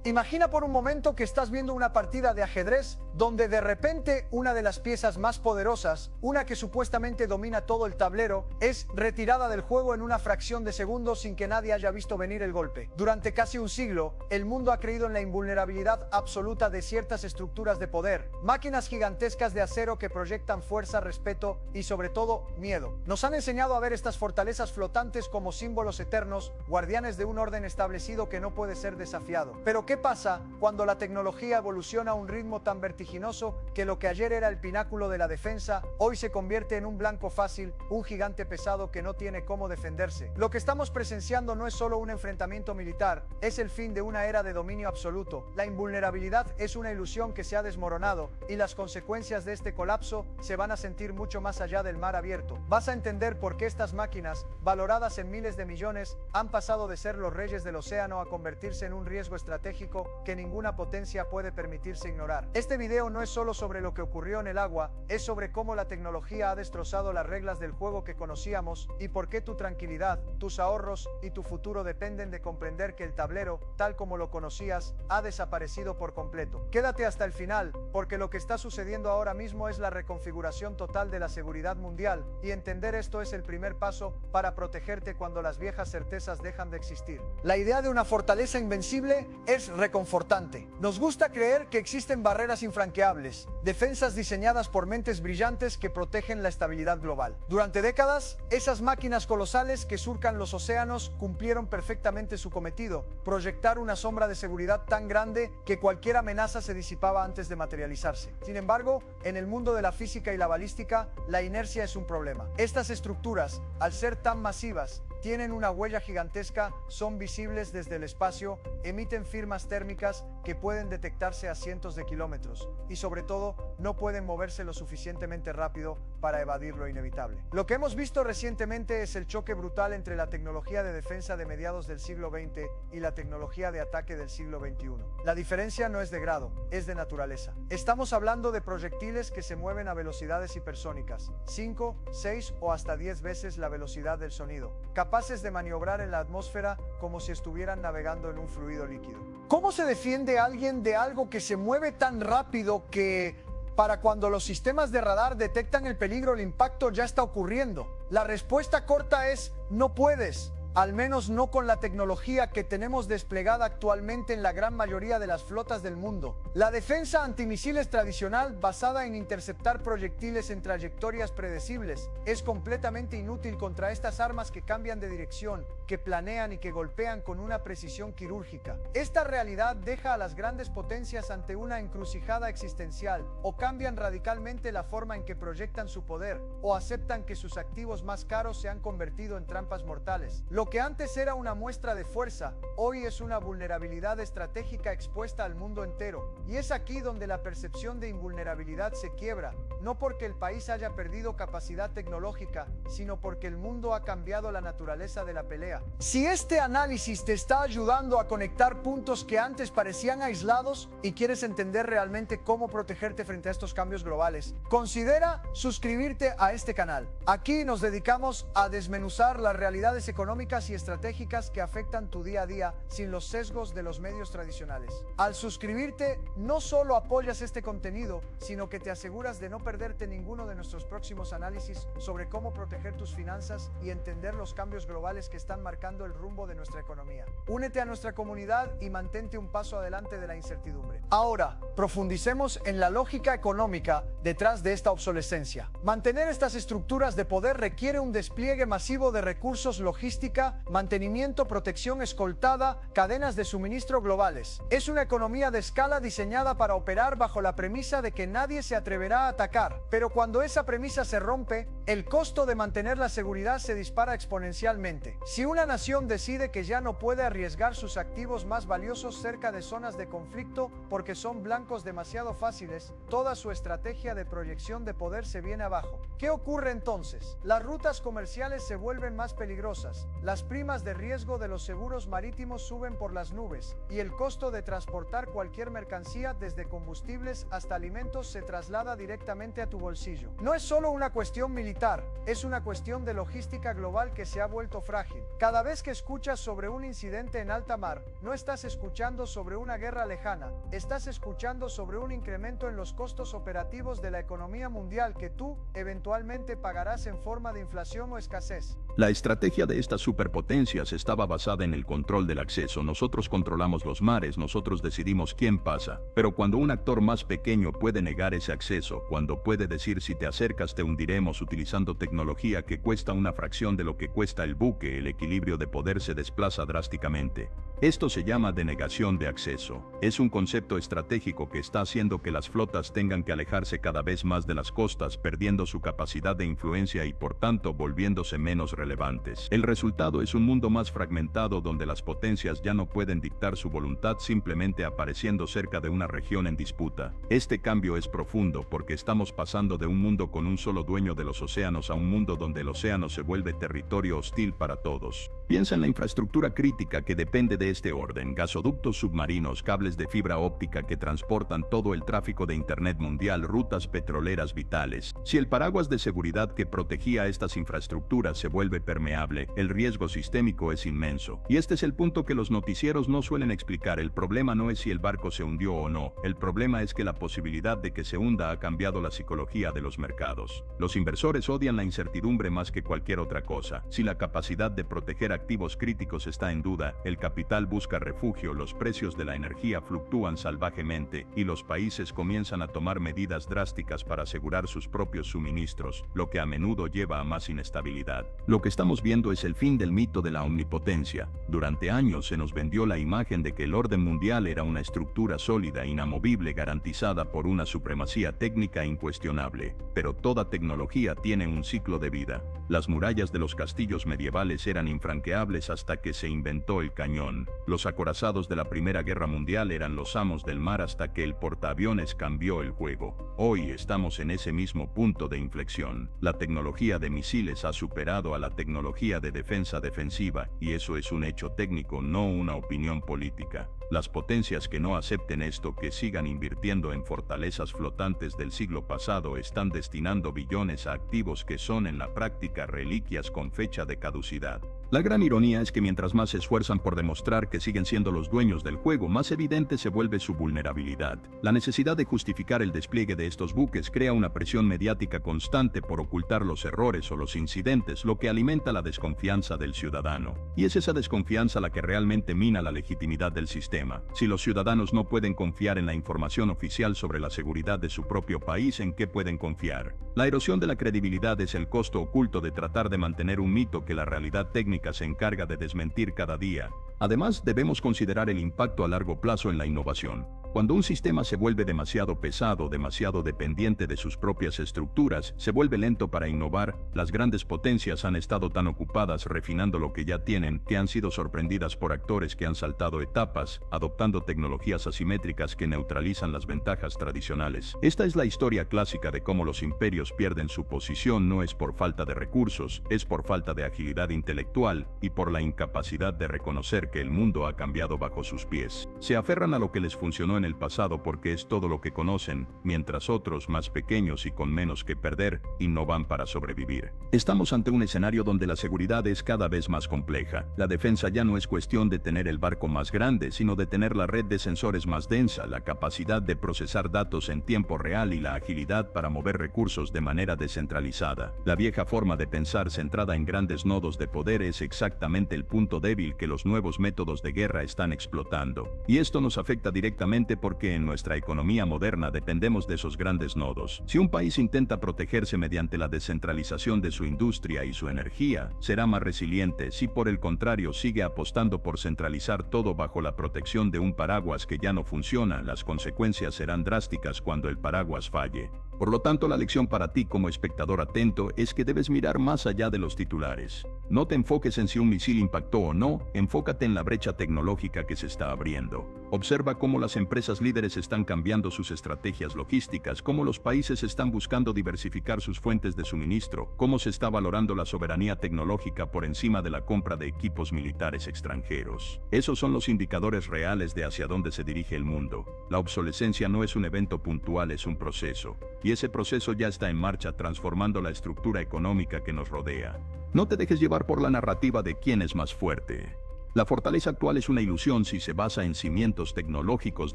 Imagina por un momento que estás viendo una partida de ajedrez donde de repente una de las piezas más poderosas, una que supuestamente domina todo el tablero, es retirada del juego en una fracción de segundos sin que nadie haya visto venir el golpe. Durante casi un siglo, el mundo ha creído en la invulnerabilidad absoluta de ciertas estructuras de poder, máquinas gigantescas de acero que proyectan fuerza, respeto y sobre todo miedo. Nos han enseñado a ver estas fortalezas flotantes como símbolos eternos, guardianes de un orden establecido que no puede ser desafiado. Pero ¿qué pasa cuando la tecnología evoluciona a un ritmo tan vertiginoso que lo que ayer era el pináculo de la defensa, hoy se convierte en un blanco fácil, un gigante pesado que no tiene cómo defenderse? Lo que estamos presenciando no es solo un enfrentamiento militar, es el fin de una era de dominio absoluto. La invulnerabilidad es una ilusión que se ha desmoronado y las consecuencias de este colapso se van a sentir mucho más allá del mar abierto. Vas a entender por qué estas máquinas, valoradas en miles de millones, han pasado de ser los reyes del océano a convertirse en un riesgo estratégico que ninguna potencia puede permitirse ignorar. Este video no es solo sobre lo que ocurrió en el agua, es sobre cómo la tecnología ha destrozado las reglas del juego que conocíamos y por qué tu tranquilidad, tus ahorros y tu futuro dependen de comprender que el tablero, tal como lo conocías, ha desaparecido por completo. Quédate hasta el final, porque lo que está sucediendo ahora mismo es la reconfiguración total de la seguridad mundial, y entender esto es el primer paso para protegerte cuando las viejas certezas dejan de existir. La idea de una fortaleza invencible es reconfortante. Nos gusta creer que existen barreras infranqueables, defensas diseñadas por mentes brillantes que protegen la estabilidad global. Durante décadas, esas máquinas colosales que surcan los océanos cumplieron perfectamente su cometido: proyectar una sombra de seguridad tan grande que cualquier amenaza se disipaba antes de materializarse. Sin embargo, en el mundo de la física y la balística, la inercia es un problema. Estas estructuras, al ser tan masivas, tienen una huella gigantesca, son visibles desde el espacio, emiten firmas térmicas que pueden detectarse a cientos de kilómetros y sobre todo no pueden moverse lo suficientemente rápido para evadir lo inevitable. Lo que hemos visto recientemente es el choque brutal entre la tecnología de defensa de mediados del siglo XX y la tecnología de ataque del siglo XXI. La diferencia no es de grado, es de naturaleza. Estamos hablando de proyectiles que se mueven a velocidades hipersónicas, 5, 6 o hasta 10 veces la velocidad del sonido, capaces de maniobrar en la atmósfera como si estuvieran navegando en un fluido líquido. ¿Cómo se defiende alguien de algo que se mueve tan rápido que, para cuando los sistemas de radar detectan el peligro, el impacto ya está ocurriendo? La respuesta corta es: no puedes. Al menos no con la tecnología que tenemos desplegada actualmente en la gran mayoría de las flotas del mundo. La defensa antimisiles tradicional, basada en interceptar proyectiles en trayectorias predecibles, es completamente inútil contra estas armas que cambian de dirección, que planean y que golpean con una precisión quirúrgica. Esta realidad deja a las grandes potencias ante una encrucijada existencial: o cambian radicalmente la forma en que proyectan su poder, o aceptan que sus activos más caros se han convertido en trampas mortales. Lo que antes era una muestra de fuerza, hoy es una vulnerabilidad estratégica expuesta al mundo entero. Y es aquí donde la percepción de invulnerabilidad se quiebra, no porque el país haya perdido capacidad tecnológica, sino porque el mundo ha cambiado la naturaleza de la pelea. Si este análisis te está ayudando a conectar puntos que antes parecían aislados y quieres entender realmente cómo protegerte frente a estos cambios globales, considera suscribirte a este canal. Aquí nos dedicamos a desmenuzar las realidades económicas y estratégicas que afectan tu día a día sin los sesgos de los medios tradicionales. Al suscribirte, no solo apoyas este contenido, sino que te aseguras de no perderte ninguno de nuestros próximos análisis sobre cómo proteger tus finanzas y entender los cambios globales que están marcando el rumbo de nuestra economía. Únete a nuestra comunidad y mantente un paso adelante de la incertidumbre. Ahora, profundicemos en la lógica económica detrás de esta obsolescencia. Mantener estas estructuras de poder requiere un despliegue masivo de recursos, logística, mantenimiento, protección escoltada, cadenas de suministro globales. Es una economía de escala diseñada para operar bajo la premisa de que nadie se atreverá a atacar. Pero cuando esa premisa se rompe, el costo de mantener la seguridad se dispara exponencialmente. Si una nación decide que ya no puede arriesgar sus activos más valiosos cerca de zonas de conflicto porque son blancos demasiado fáciles, toda su estrategia de proyección de poder se viene abajo. ¿Qué ocurre entonces? Las rutas comerciales se vuelven más peligrosas. Las primas de riesgo de los seguros marítimos suben por las nubes, y el costo de transportar cualquier mercancía desde combustibles hasta alimentos se traslada directamente a tu bolsillo. No es solo una cuestión militar, es una cuestión de logística global que se ha vuelto frágil. Cada vez que escuchas sobre un incidente en alta mar, no estás escuchando sobre una guerra lejana, estás escuchando sobre un incremento en los costos operativos de la economía mundial que tú, eventualmente, pagarás en forma de inflación o escasez. La estrategia de estas superpotencias estaba basada en el control del acceso. Nosotros controlamos los mares, nosotros decidimos quién pasa. Pero cuando un actor más pequeño puede negar ese acceso, cuando puede decir si te acercas te hundiremos utilizando tecnología que cuesta una fracción de lo que cuesta el buque, el equilibrio de poder se desplaza drásticamente. Esto se llama denegación de acceso. Es un concepto estratégico que está haciendo que las flotas tengan que alejarse cada vez más de las costas, perdiendo su capacidad de influencia y por tanto volviéndose menos relevantes. El resultado es un mundo más fragmentado donde las potencias ya no pueden dictar su voluntad simplemente apareciendo cerca de una región en disputa. Este cambio es profundo porque estamos pasando de un mundo con un solo dueño de los océanos a un mundo donde el océano se vuelve territorio hostil para todos. Piensa en la infraestructura crítica que depende de este orden: gasoductos submarinos, cables de fibra óptica que transportan todo el tráfico de Internet mundial, rutas petroleras vitales. Si el paraguas de seguridad que protegía estas infraestructuras se vuelve permeable, el riesgo sistémico es inmenso. Y este es el punto que los noticieros no suelen explicar. El problema no es si el barco se hundió o no, el problema es que la posibilidad de que se hunda ha cambiado la psicología de los mercados. Los inversores odian la incertidumbre más que cualquier otra cosa. Si la capacidad de proteger activos críticos está en duda, el capital busca refugio, los precios de la energía fluctúan salvajemente, y los países comienzan a tomar medidas drásticas para asegurar sus propios suministros, lo que a menudo lleva a más inestabilidad. Lo que estamos viendo es el fin del mito de la omnipotencia. Durante años se nos vendió la imagen de que el orden mundial era una estructura sólida, inamovible, garantizada por una supremacía técnica incuestionable. Pero toda tecnología tiene un ciclo de vida. Las murallas de los castillos medievales eran infranqueables hasta que se inventó el cañón. Los acorazados de la Primera Guerra Mundial eran los amos del mar hasta que el portaaviones cambió el juego. Hoy estamos en ese mismo punto de inflexión. La tecnología de misiles ha superado a la tecnología de defensa defensiva, y eso es un hecho técnico, no una opinión política. Las potencias que no acepten esto, que sigan invirtiendo en fortalezas flotantes del siglo pasado, están destinando billones a activos que son en la práctica reliquias con fecha de caducidad. La gran ironía es que mientras más se esfuerzan por demostrar que siguen siendo los dueños del juego, más evidente se vuelve su vulnerabilidad. La necesidad de justificar el despliegue de estos buques crea una presión mediática constante por ocultar los errores o los incidentes, lo que alimenta la desconfianza del ciudadano. Y es esa desconfianza la que realmente mina la legitimidad del sistema. Si los ciudadanos no pueden confiar en la información oficial sobre la seguridad de su propio país, ¿en qué pueden confiar? La erosión de la credibilidad es el costo oculto de tratar de mantener un mito que la realidad técnica se encarga de desmentir cada día. Además, debemos considerar el impacto a largo plazo en la innovación. Cuando un sistema se vuelve demasiado pesado, demasiado dependiente de sus propias estructuras, se vuelve lento para innovar. Las grandes potencias han estado tan ocupadas refinando lo que ya tienen, que han sido sorprendidas por actores que han saltado etapas, adoptando tecnologías asimétricas que neutralizan las ventajas tradicionales. Esta es la historia clásica de cómo los imperios pierden su posición. No es por falta de recursos, es por falta de agilidad intelectual y por la incapacidad de reconocer que el mundo ha cambiado bajo sus pies. Se aferran a lo que les funcionó en el pasado porque es todo lo que conocen, mientras otros, más pequeños y con menos que perder, innovan para sobrevivir. Estamos ante un escenario donde la seguridad es cada vez más compleja. La defensa ya no es cuestión de tener el barco más grande, sino de tener la red de sensores más densa, la capacidad de procesar datos en tiempo real y la agilidad para mover recursos de manera descentralizada. La vieja forma de pensar centrada en grandes nodos de poder es exactamente el punto débil que los nuevos métodos de guerra están explotando. Y esto nos afecta directamente porque en nuestra economía moderna dependemos de esos grandes nodos. Si un país intenta protegerse mediante la descentralización de su industria y su energía, será más resiliente. Si por el contrario sigue apostando por centralizar todo bajo la protección de un paraguas que ya no funciona, las consecuencias serán drásticas cuando el paraguas falle. Por lo tanto, la lección para ti como espectador atento es que debes mirar más allá de los titulares. No te enfoques en si un misil impactó o no, enfócate en la brecha tecnológica que se está abriendo. Observa cómo las empresas líderes están cambiando sus estrategias logísticas, cómo los países están buscando diversificar sus fuentes de suministro, cómo se está valorando la soberanía tecnológica por encima de la compra de equipos militares extranjeros. Esos son los indicadores reales de hacia dónde se dirige el mundo. La obsolescencia no es un evento puntual, es un proceso. Y ese proceso ya está en marcha, transformando la estructura económica que nos rodea. No te dejes llevar por la narrativa de quién es más fuerte. La fortaleza actual es una ilusión si se basa en cimientos tecnológicos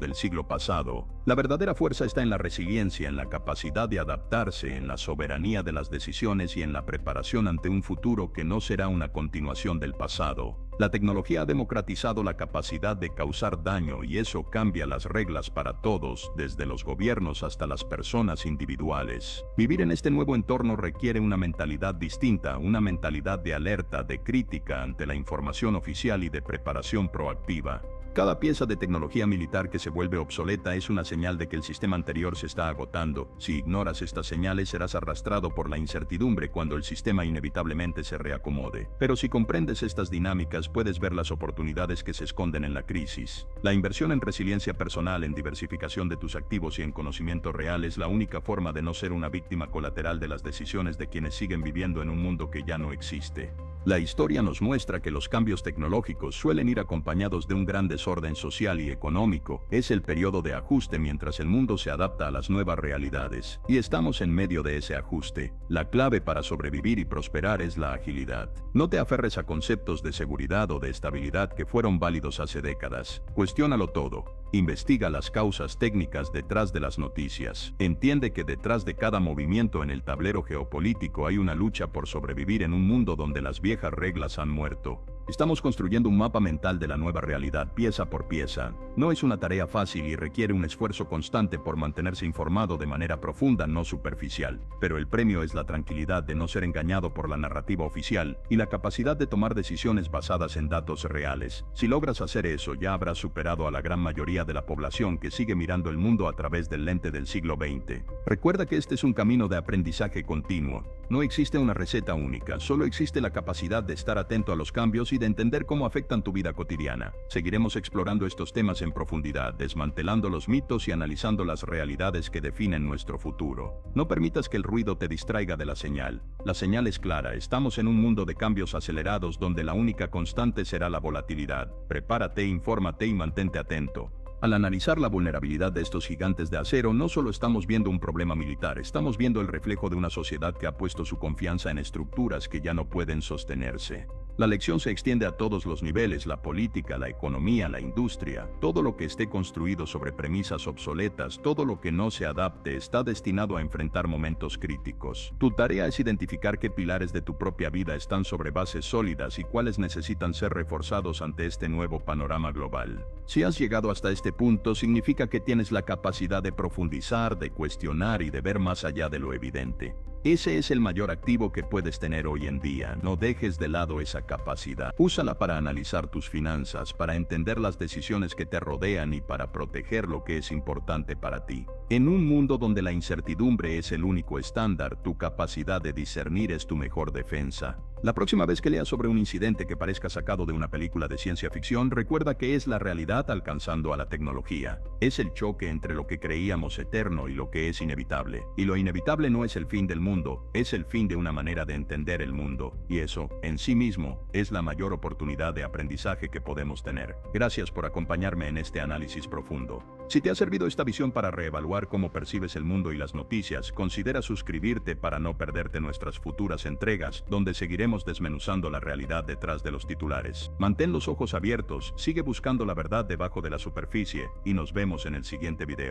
del siglo pasado. La verdadera fuerza está en la resiliencia, en la capacidad de adaptarse, en la soberanía de las decisiones y en la preparación ante un futuro que no será una continuación del pasado. La tecnología ha democratizado la capacidad de causar daño y eso cambia las reglas para todos, desde los gobiernos hasta las personas individuales. Vivir en este nuevo entorno requiere una mentalidad distinta, una mentalidad de alerta, de crítica ante la información oficial y de preparación proactiva. Cada pieza de tecnología militar que se vuelve obsoleta es una señal de que el sistema anterior se está agotando. Si ignoras estas señales, serás arrastrado por la incertidumbre cuando el sistema inevitablemente se reacomode. Pero si comprendes estas dinámicas, puedes ver las oportunidades que se esconden en la crisis. La inversión en resiliencia personal, en diversificación de tus activos y en conocimiento real es la única forma de no ser una víctima colateral de las decisiones de quienes siguen viviendo en un mundo que ya no existe. La historia nos muestra que los cambios tecnológicos suelen ir acompañados de un gran desorden social y económico. Es el periodo de ajuste mientras el mundo se adapta a las nuevas realidades. Y estamos en medio de ese ajuste. La clave para sobrevivir y prosperar es la agilidad. No te aferres a conceptos de seguridad o de estabilidad que fueron válidos hace décadas. Cuestiónalo todo. Investiga las causas técnicas detrás de las noticias. Entiende que detrás de cada movimiento en el tablero geopolítico hay una lucha por sobrevivir en un mundo donde las viejas reglas han muerto. Estamos construyendo un mapa mental de la nueva realidad pieza por pieza. No es una tarea fácil y requiere un esfuerzo constante por mantenerse informado de manera profunda, no superficial. Pero el premio es la tranquilidad de no ser engañado por la narrativa oficial y la capacidad de tomar decisiones basadas en datos reales. Si logras hacer eso, ya habrás superado a la gran mayoría de la población que sigue mirando el mundo a través del lente del siglo XX. Recuerda que este es un camino de aprendizaje continuo. No existe una receta única, solo existe la capacidad de estar atento a los cambios y de entender cómo afectan tu vida cotidiana. Seguiremos explorando estos temas en profundidad, desmantelando los mitos y analizando las realidades que definen nuestro futuro. No permitas que el ruido te distraiga de la señal. La señal es clara, estamos en un mundo de cambios acelerados donde la única constante será la volatilidad. Prepárate, infórmate y mantente atento. Al analizar la vulnerabilidad de estos gigantes de acero, no solo estamos viendo un problema militar, estamos viendo el reflejo de una sociedad que ha puesto su confianza en estructuras que ya no pueden sostenerse. La lección se extiende a todos los niveles: la política, la economía, la industria. Todo lo que esté construido sobre premisas obsoletas, todo lo que no se adapte, está destinado a enfrentar momentos críticos. Tu tarea es identificar qué pilares de tu propia vida están sobre bases sólidas y cuáles necesitan ser reforzados ante este nuevo panorama global. Si has llegado hasta este punto, significa que tienes la capacidad de profundizar, de cuestionar y de ver más allá de lo evidente. Ese es el mayor activo que puedes tener hoy en día. No dejes de lado esa capacidad. Úsala para analizar tus finanzas, para entender las decisiones que te rodean y para proteger lo que es importante para ti. En un mundo donde la incertidumbre es el único estándar, tu capacidad de discernir es tu mejor defensa. La próxima vez que leas sobre un incidente que parezca sacado de una película de ciencia ficción, recuerda que es la realidad alcanzando a la tecnología. Es el choque entre lo que creíamos eterno y lo que es inevitable. Y lo inevitable no es el fin del mundo, es el fin de una manera de entender el mundo. Y eso, en sí mismo, es la mayor oportunidad de aprendizaje que podemos tener. Gracias por acompañarme en este análisis profundo. Si te ha servido esta visión para reevaluar cómo percibes el mundo y las noticias, considera suscribirte para no perderte nuestras futuras entregas, donde seguiremos desmenuzando la realidad detrás de los titulares. Mantén los ojos abiertos, sigue buscando la verdad debajo de la superficie, y nos vemos en el siguiente video.